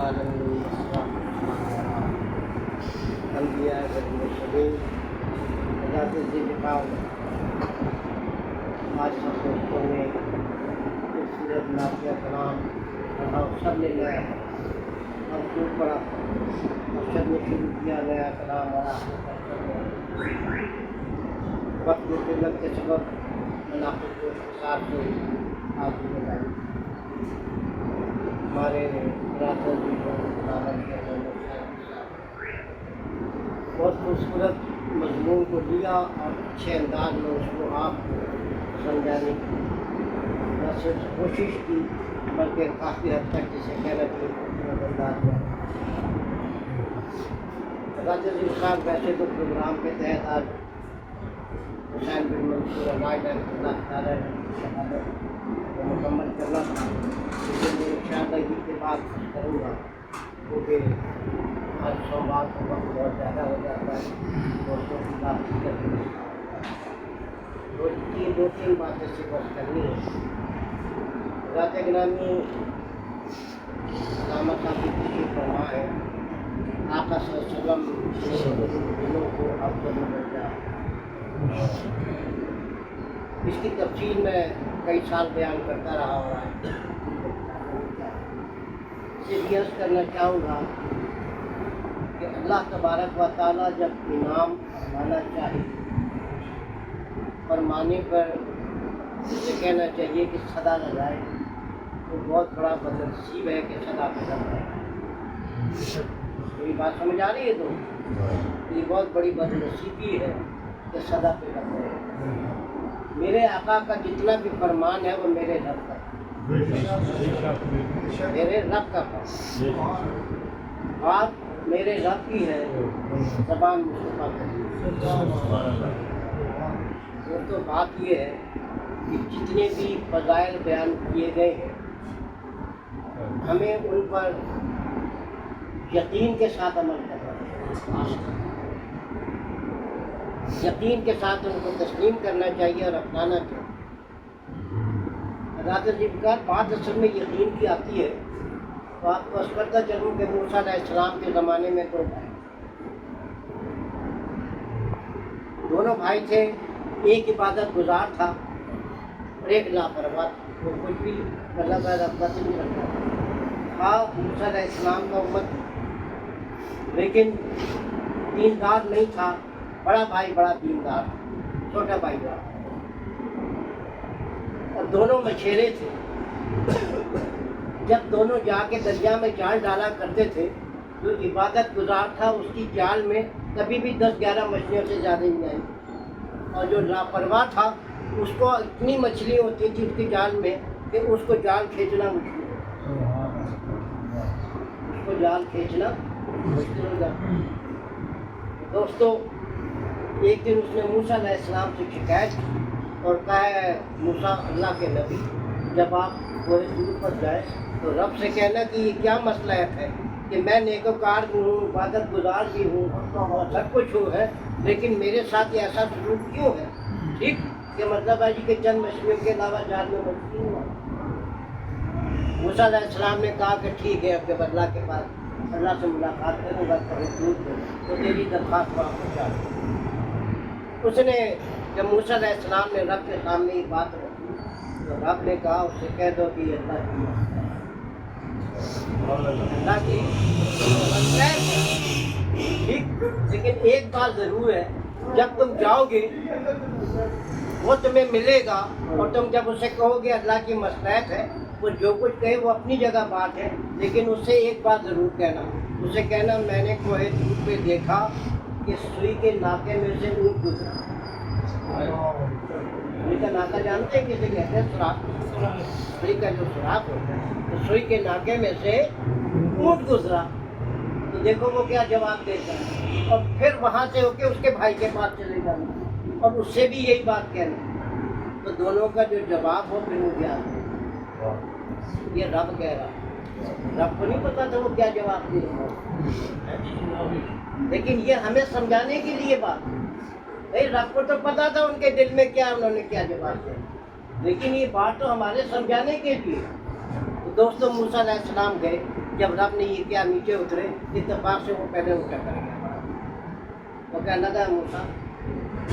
العالمین انبیاء والمرسلین حضرات ذی مقام آج ہم دوستوں نے خوبصورت نافیہ کلام پڑھا، سب نے نیا ہم خوب پڑھا اور سب نے شروع کیا نیا کلام اور وقت و قلت کے سبب منافق کو اختصار سے آگے بڑھائی ہمارے برادر بھی بہت خوبصورت مضمون کو لیا اور اچھے انداز میں اس کو آپ کو سمجھانے کی نہ صرف کوشش کی بلکہ کافی حد تک جسے کہنا چاہیے خوبصورت انداز میں حضرت عزیز صاحب ویسے تو پروگرام کے تحت آج حسین بن منصور علاج اللہ تعالیٰ شہادت کو مکمل کرنا تھا، لیکن میں انشاءاللہ یہ کے بعد کروں گا کیونکہ آج سوموار کو وقت بہت زیادہ ہو جاتا ہے، دوستوں کی بات کرنی دو تین باتیں سے بس کرنی ہے۔ حضرت گرامی علامہ صاحب کی تشریف فرما ہے، آقا صلی اللہ علیہ وسلم دلوں کو افضل درجہ، اس کی تفصیل میں کئی سال بیان کرتا رہا ہوں۔ صرف عرض کرنا چاہوں گا کہ اللہ تبارک و تعالیٰ جب انعام فرمانا چاہے، فرمانے پر اسے کہنا چاہیے کہ صدا لگائے، تو بہت بڑا بدنصیب ہے کہ صدا پہ لگائے۔ میری بات سمجھ آ رہی ہے؟ تو یہ بہت بڑی بدنصیبی ہے کہ صدا پہ لگائے۔ میرے آقا کا جتنا بھی فرمان ہے وہ میرے رب کا، میرے رب کا فرمان، بات میرے رب کی ہے، زبان مصطفیٰ کی۔ وہ تو بات یہ ہے کہ جتنے بھی فضائل بیان کیے گئے ہیں ہمیں ان پر یقین کے ساتھ عمل کرنا ہے، یقین کے ساتھ ان کو تسلیم کرنا چاہیے اور اپنانا چاہیے۔ حضرات ذکر بات اصل میں یقین کی آتی ہے، تو آپ کو عرض کرتا چلوں کہ موسیٰ علیہ السلام کے زمانے میں دونوں بھائی تھے، ایک عبادت گزار تھا اور ایک لاپرواہ تھا، وہ کچھ بھی مطلب رغبت نہیں رکھتا تھا۔ موسیٰ علیہ السلام کا امت لیکن دیندار نہیں تھا، بڑا بھائی بڑا دیندار، چھوٹا بھائی بڑا، اور دونوں مچھیرے تھے۔ جب دونوں جا کے دریا میں جال ڈالا کرتے تھے، جو عبادت گزار تھا اس کی جال میں کبھی بھی 10-11 مچھلیوں سے زیادہ نہیں آئی، اور جو لاپرواہ تھا اس کو اتنی مچھلی ہوتی تھی اس کی جال میں کہ اس کو جال کھینچنا مشکل ہو جاتا۔ دوستو، ایک دن اس نے موسیٰ علیہ السلام سے شکایت کی اور کہا ہے موسیٰ اللہ کے نبی، جب آپ کوئی دور پر جائے تو رب سے کہنا کہ یہ کیا مسئلہ ہے کہ میں نیکوکار بھی ہوں، عبادت گزار بھی ہوں اور سب کچھ ہوں ہے، لیکن میرے ساتھ یہ ایسا سلوک کیوں ہے؟ ٹھیک کہ مطلب ہے جی کہ چند مچھلیوں کے علاوہ جال میں مچھلی ہوا۔ موسیٰ علیہ السلام نے کہا کہ ٹھیک ہے، اب جب اللہ کے پاس اللہ سے ملاقات کروں گا تو تیری درخواست وہاں پہنچا دوں۔ اس نے جب موسیٰ علیہ السلام نے رب کے سامنے یہ بات رکھی تو رب نے کہا اسے کہہ دو کہ یہ اللہ کی مسئلہ ہے، اللہ کی مسئلہ ہے، ٹھیک، لیکن ایک بات ضرور ہے، جب تم جاؤ گے وہ تمہیں ملے گا اور تم جب اسے کہو گے اللہ کی مصلحت ہے، وہ جو کچھ کہے وہ اپنی جگہ بات ہے، لیکن اس سے ایک بات ضرور کہنا، اسے کہنا میں نے کوہ طور پہ دیکھا کہ سوئی کے ناکے میں سے اونٹ گزرا۔ سوئی کا ناکہ جانتے ہیں کسے کہتے ہیں؟ سوراخ، سوئی کا جو سوراخ ہوتا ہے، تو سوئی کے ناکے میں سے اونٹ گزرا۔ تو دیکھو وہ کیا جواب دیتا ہے، اور پھر وہاں سے ہو کے اس کے بھائی کے پاس چلے جانا اور اس سے بھی یہی بات کہنا، تو دونوں کا جو جواب ہو پھر وہ کیا ہے؟ یہ رب کہہ رہا، رب کو نہیں پتا تھا وہ کیا جواب دے رہا، لیکن یہ ہمیں سمجھانے کے لیے بات، بھائی رب کو تو پتا تھا ان کے دل میں کیا، انہوں نے کیا جواب دیا، لیکن یہ بات تو ہمارے سمجھانے کے لیے۔ تو دوستوں موسیٰ علیہ السلام گئے جب رب نے یہ کیا نیچے اترے اتفاق سے وہ پہلے اٹھا کر گیا. وہ کہنے لگا موسیٰ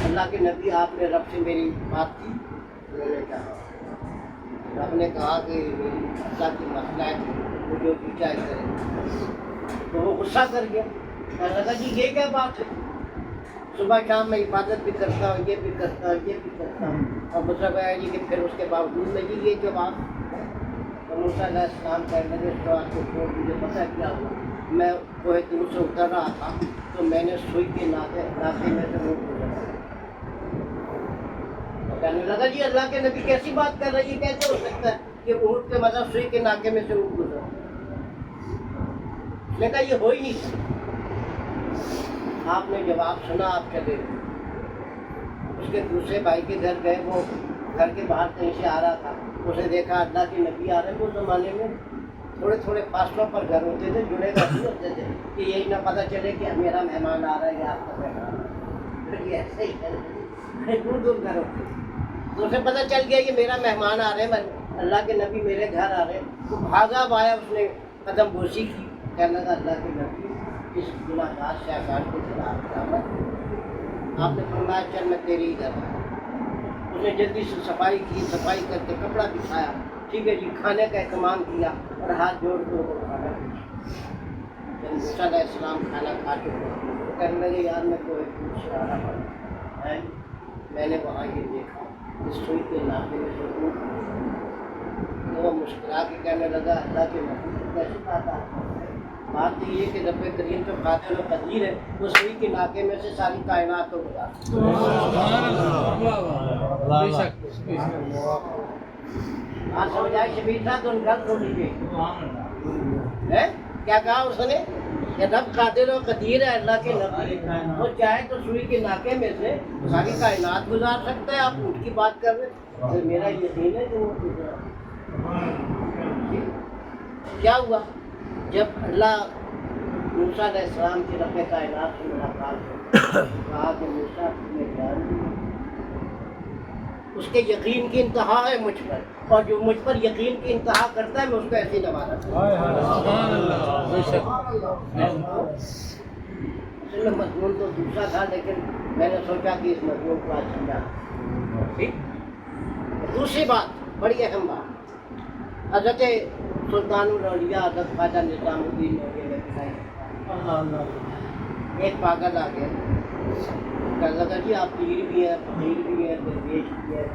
اللہ کے نبی آپ نے رب سے میری بات کی؟ انہوں نے کہا. رب نے کہا کہ اللہ کی مسئلہ ہے وہ جو بھی چاہے کرے. تو وہ غصہ کر گیا. کہنے لگا جی یہ کیا بات ہے؟ صبح شام میں عبادت بھی کرتا ہوں، یہ بھی کرتا ہوں، یہ بھی کرتا ہوں، اور مطلب ہے جی کہ پھر اس کے باوجود میں جی یہ جو بات. تو موسیٰ علیہ السلام کہنے لگے اس بات کو چھوڑ مجھے پتہ کیا ہوا. میں کوہ طور سے اتر رہا تھا تو میں نے سوئی کے ناکے میں سے منہ گزرا. کہنے لگا جی اللہ کے نبی کیسی بات کر رہی ہے، کیسے ہو سکتا ہے کہ اونٹ کے مطلب سوئی کے ناکے میں سے اونٹ گزرا. اس نے کہا یہ ہو ہی نہیں سکتا. آپ نے جواب سنا، آپ چلے. اس کے دوسرے بھائی کے گھر گئے، وہ گھر کے باہر کہیں سے آ رہا تھا. اسے دیکھا اللہ کے نبی آ رہے ہیں. اس زمانے میں تھوڑے تھوڑے فاصلوں پر گھر ہوتے تھے، جڑے ہوئے ہوتے تھے کہ یہی نہ پتہ چلے کہ میرا مہمان آ رہا ہے یا آپ کا مہمان آ رہا ہے. یہ ایسے ہی ہے، دور دور گھر ہوتے تھے. تو اسے پتہ چل گیا کہ میرا مہمان آ رہے ہیں، اللہ کے نبی میرے گھر آ رہے ہیں. تو بھاگا آیا، اس نے قدم بوسی کی. کہنے لگا اللہ کے نبی اس گناہ گار شہزاد کے خلاف آپ نے فرمایا چل میں تیری گھر. اس نے جلدی سے صفائی کی، صفائی کر کے کپڑا بچھایا. ٹھیک ہے جی، کھانے کا اہتمام کیا اور ہاتھ جوڑ کے وہ کھانا. جب موسیٰ علیہ السلام کھانا کھا چکے تو کہنے لگے یار میں کوئی سے آ رہا ہے، میں نے وہاں یہ دیکھا کہ سوئی کے ناکے میں سے اونٹ. تو وہ مسکرا کے کہنے لگا اللہ کے نبی کیسی بات آپ کو ہے؟ بات یہ ہے کہ رب کریم جو قادر و قدیر ہے وہ سوئی کے ناکے میں سے ساری کائنات کو گزارتا ہے. آپ سمجھ آئے شبیر صاحب تو ان گل سن لیجیے. کیا کہا اس نے کہ رب قادر و قدیر ہے اللہ کے نبی، وہ چاہے تو سوئی کے ناکے میں سے ساری کائنات گزار سکتا ہے. آپ اونٹ کی بات کر رہے ہیں. میرا یقین ہے کہ وہ گزرا. کیا ہوا جب اللہ موسیٰ علیہ السلام کی رب کائنات سے ملاقات ہوئی، کہا کہ موسیٰ نے جان دیا. اس کے یقین کی انتہا ہے مجھ پر، اور جو مجھ پر یقین کی انتہا کرتا ہے میں اس کو ایسی نوازا. اصل میں مضمون تو دوسرا تھا، لیکن میں نے سوچا کہ اس مضمون کو آج سمجھا. ٹھیک. دوسری بات بڑی اہم بات، حضرت سلطان الاولیاء حضرت خواجہ نظام الدین نے بتائی. ایک پاگل آ گیا، کہنے لگا جی آپ پیر بھی ہیں، فقیر بھی ہیں، درویش بھی ہیں،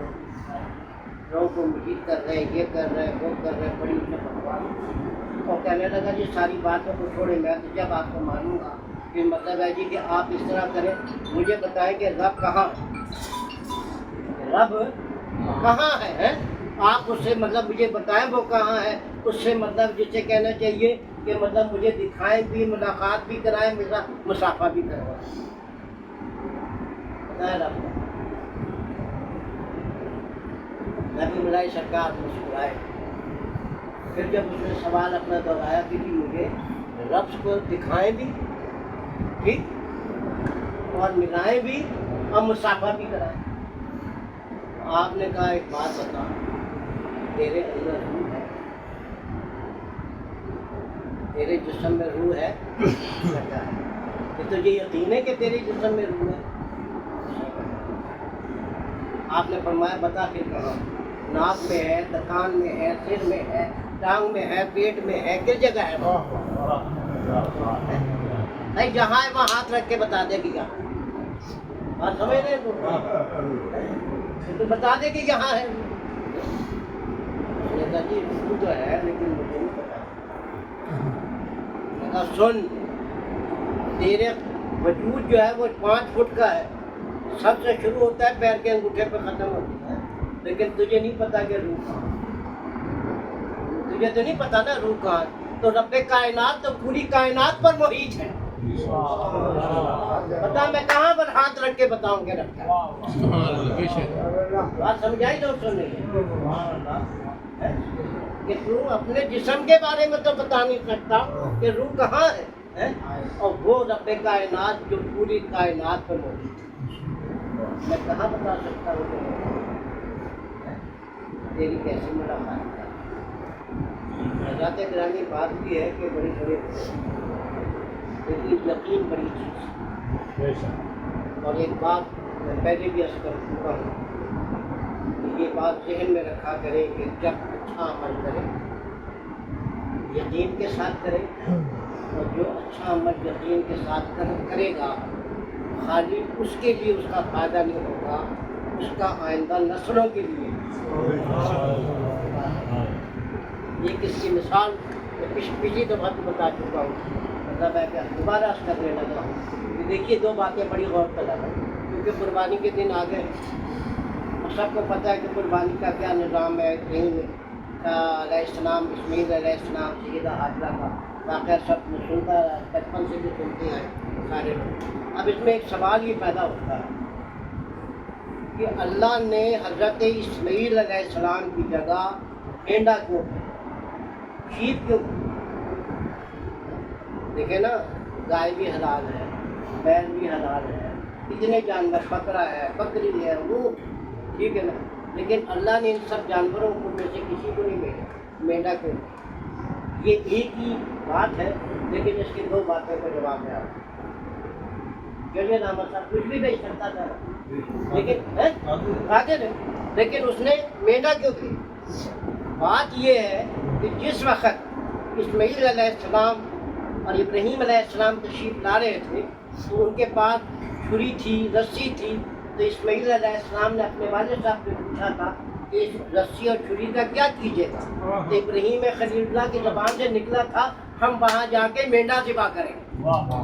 لوگوں کو مجید کر رہے ہیں، یہ کر رہے ہیں، وہ کر رہے ہیں، بڑی سے بکواس. اور کہنے لگا جی ساری باتوں کو چھوڑے، میں تو جب آپ کو مانوں گا کہ مطلب ہے جی کہ آپ اس طرح کریں، مجھے بتائیں کہ رب کہاں ہے، رب کہاں ہے. آپ اس سے مطلب مجھے بتائیں وہ کہاں ہے. اس سے مطلب جسے کہنا چاہیے کہ مطلب مجھے دکھائیں بھی، ملاقات بھی کرائیں، مسافہ بھی کروائیں. بتائیں رب نبی ملائی سرکار مسکرائے. پھر جب اس نے سوال اپنا دہرایا کہ جی مجھے رب کو دکھائیں بھی، ٹھیک، اور ملائیں بھی اور مسافہ بھی کرائیں. آپ نے کہا ایک بات بتا، تیرے اندر روح ہے، تیرے جسم میں روح ہے. کہ تجھے یقین ہے کہ تیرے جسم میں روح ہے؟ آپ نے فرمایا بتا پھر کہاں. ناک میں ہے، کان میں ہے، سر میں ہے، ٹانگ میں ہے، پیٹ میں ہے، کس جگہ ہے؟ نہیں جہاں ہے وہاں ہاتھ رکھ کے بتا دے کہ کہاں. بات سمجھ رہے تو بتا دے کہ یہاں ہے. جی روح تو ہے لیکن مجھے نہیں پتا. سن، تیرے وجود جو ہے وہ 5 فٹ کا ہے، سب سے شروع ہوتا ہے پیر کے انگوٹھے پہ ختم ہوتا ہے، لیکن تجھے نہیں پتا کہ روح کہاں. تجھے تو نہیں پتا نا روح کہاں. تو رب کائنات تو پوری کائنات پر محیط ہے. بتا میں کہاں پر ہاتھ رکھ کے بتاؤں گے رب کا. بات سمجھائی دوستوں نے کہ تو اپنے جسم کے بارے میں تو بتا نہیں سکتا کہ روح کہاں ہے، اور وہ رب کائنات جو پوری کائنات پر موجود ہے، میں کہاں بتا سکتا ہوں کہ تیری کیسی ملاقات ہے. حضرات گرامی بات بھی ہے کہ بڑی بڑی لیکن یقین بڑی چیز ہے. اور ایک بات میں پہلے بھی عرض کر چکا ہوں کہ یہ بات ذہن میں رکھا کریں کہ جب اچھا عمل کریں یقین کے ساتھ کریں، اور جو اچھا عمل یقین کے ساتھ کرے گا خالی اس کے لیے اس کا فائدہ نہیں ہوگا، اس کا آئندہ نسلوں کے لیے. یہ کس کی مثال میں پچھلی دفعہ تو بتا چکا ہوں، مطلب ہے کہ دوبارہ کرنے لگا ہوں کہ دیکھیے دو باتیں بڑی غور طلب ہے، کیونکہ قربانی کے دن آ گئے اور سب کو پتہ ہے کہ قربانی کا کیا نظام ہے. ابراہیم علیہ السلام، اسماعیل علیہ السلام، سیدہ حاجرہ کا واقعہ سب میں سنتا ہے، بچپن سے بھی سنتے ہیں سارے لوگ. اب اس میں ایک سوال یہ پیدا ہوتا ہے کہ اللہ نے حضرت اسماعیل علیہ السلام کی جگہ مینڈا کیوں، شیپ کیوں؟ دیکھیں نا، گائے بھی حلال ہے، بیل بھی حلال ہے، اتنے جانور، بکرا ہے، بکری ہے، اونٹ، ٹھیک ہے نا، لیکن اللہ نے ان سب جانوروں کو میں سے کسی کو نہیں بھیجا. مینڈا کیوں؟ یہ ایک ہی بات ہے لیکن اس کی دو باتوں کا جواب ہے. چلیے رحمت صاحب کچھ بھی بھیج سکتا تھا لیکن اس نے مینڈا کیوں کی؟ بات یہ ہے کہ جس وقت اسماعیل علیہ السلام اور ابراہیم علیہ السلام تشریف لا رہے تھے تو ان کے پاس چھری تھی، رسی تھی، تو اسماعیل علیہ السلام نے اپنے والد صاحب سے پوچھا تھا کہ اس رسی اور چھری کا کیا کیجیے گا؟ تو ابراہیم خلیل اللہ کی زبان سے نکلا تھا ہم وہاں جا کے مینڈا ذبح کریں گے. وہاں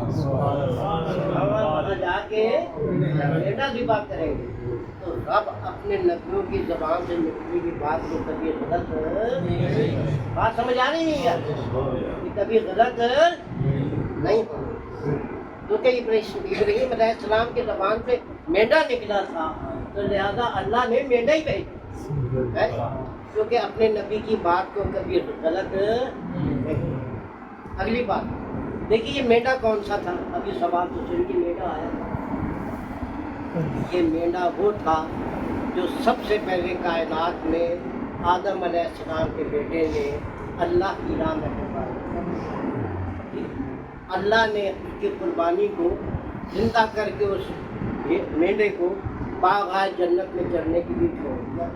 جا کے مینڈا ذبح کریں گے. تو رب اپنے نبیوں کی زبان سے نکلی ہوئی بات کو کبھی غلط بات سمجھ آ رہی ہے کہ کبھی غلط نہیں ہو، کیونکہ ابراہیم علیہ السلام کی زبان سے مینڈا نکلا تھا تو لہذا اللہ نے مینڈا ہی بھیجا، کیونکہ اپنے نبی کی بات کو کبھی غلط نہیں. اگلی بات دیکھیے، یہ مینڈا کون سا تھا؟ ابھی سوال تو سن کے مینڈا آیا. یہ مینڈا وہ تھا جو سب سے پہلے کائنات میں آدم علیہ السلام کے بیٹے نے اللہ کی راہ میں قربان. اللہ نے اس کی قربانی کو زندہ کر کے اس مینڈے کو باغ جنت میں چرنے کے لیے چھوڑ دیا.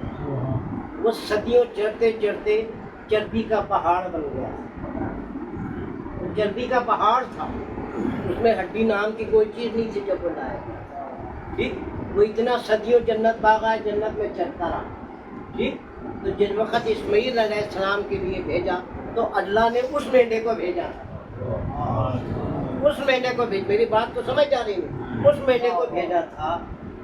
وہ صدیوں چرتے چرتے چربی کا پہاڑ بن گیا. چربی کا پہاڑ تھا، اس میں ہڈی نام کی کوئی چیز نہیں تھی جب بنایا. ٹھیک، وہ اتنا صدیوں جنت باغ جنت میں چرتا رہا. ٹھیک، تو جس وقت اسماعیل علیہ السلام کے لیے بھیجا تو اللہ نے اس مینڈے کو بھیجا. اس مینڈے کو میری بات تو سمجھ جا رہی ہے، اس مینڈے کو بھیجا تھا.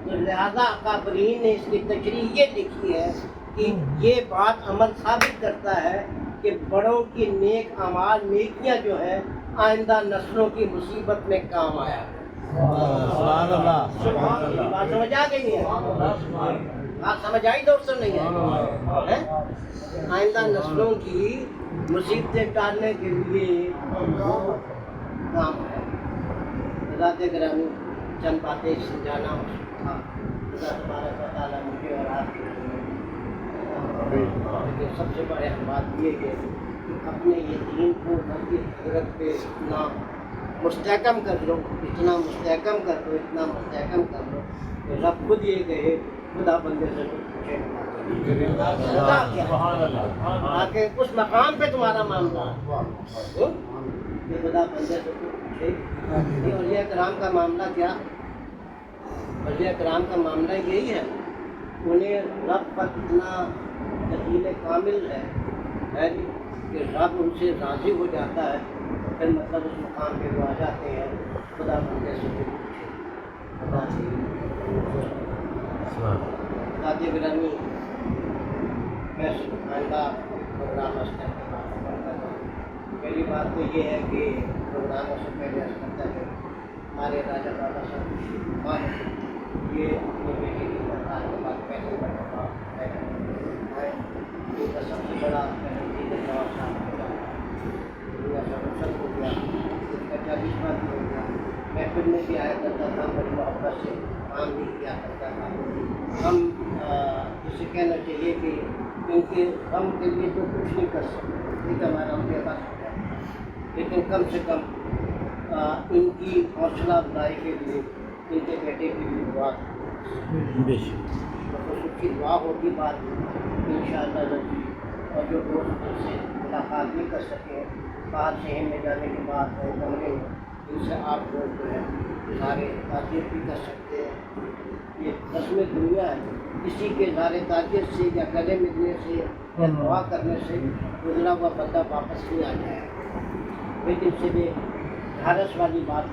تو لہذا اکابرین نے اس کی تشریح یہ لکھی ہے کہ یہ بات عمل ثابت کرتا ہے کہ بڑوں کی نیک اعمال، نیکیاں جو ہے آئندہ نسلوں کی مصیبت میں کام آیا. سبحان اللہ. بات سمجھ آ گئی ہے؟ بات سمجھ آئی دوستوں نہیں ہے؟ آئندہ نسلوں کی مصیبتیں ٹالنے کے لیے کام ہے. حضرات گرامی، چند باتیں سمجھانا تھا. اللہ تبارک و تعالیٰ مجھے اور آپ کی سب سے بڑے بات یہ ہے کہ اپنے یقین کو رب کی حضرت پہ اتنا مستحکم کر لو، اتنا مستحکم کر لو، اتنا مستحکم کر لو کہ رب خود یہ کہے خدا بندے سے پوچھے تاکہ اس مقام پہ تمہارا معاملہ کہ خدا بندے سے پوچھے. اولیاء کرام کا معاملہ کیا؟ اولیاء کرام کا معاملہ یہی ہے، انہیں رب پر اتنا یقین کامل ہے کہ رب ان سے راضی ہو جاتا ہے. پھر مطلب اس مقام پہ وہ آ جاتے ہیں خدا بندے سے پوچھے. خدا گرامی، میں آئندہ پروگرام پہلی بات تو یہ ہے کہ پروگراموں سے پہلے کرتا ہے ہمارے راجہ بابا صاحب یہ اپنے بیٹے کی برکات کے بعد پہلے مرتبہ ہے. ان کا سب سے بڑا جواب صاحب روشن ہو گیا، اس کا 40واں بھی ہو گیا. محفل میں بھی آیا کرتا تھا، بڑی محبت سے کام بھی کیا کرتا تھا. ہم اسے کہنا چاہیے کہ کیونکہ ہم کے لیے تو کچھ نہیں کر سکتے، ٹھیک ہے، ہمارا ہم لیکن کم سے کم ان کی حوصلہ افزائی کے لیے ان کے بیٹے کی بھی دعا خصوصی دعا ہوگی بات انشاءاللہ رضی، اور جو دوست ان سے ملاقات بھی کر سکیں باہر شہر میں جانے کے بعد کمرے میں، ان سے آپ لوگ جو ہے اظہار تعزیت بھی کر سکتے ہیں۔ یہ رسم دنیا ہے، کسی کے اظہار تعزیت سے یا گلے ملنے سے یا دعا کرنے سے گزرا ہوا بندہ واپس نہیں آ جائے، لیکن سے بھی ڈھارس والی بات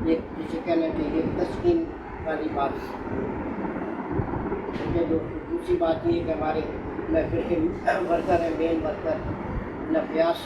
یہ جسے کہنا چاہیے تسکین والی بات۔ دوسری بات یہ ہے کہ ہمارے محفل کے ورکر ہیں، مین ورکر نفیاس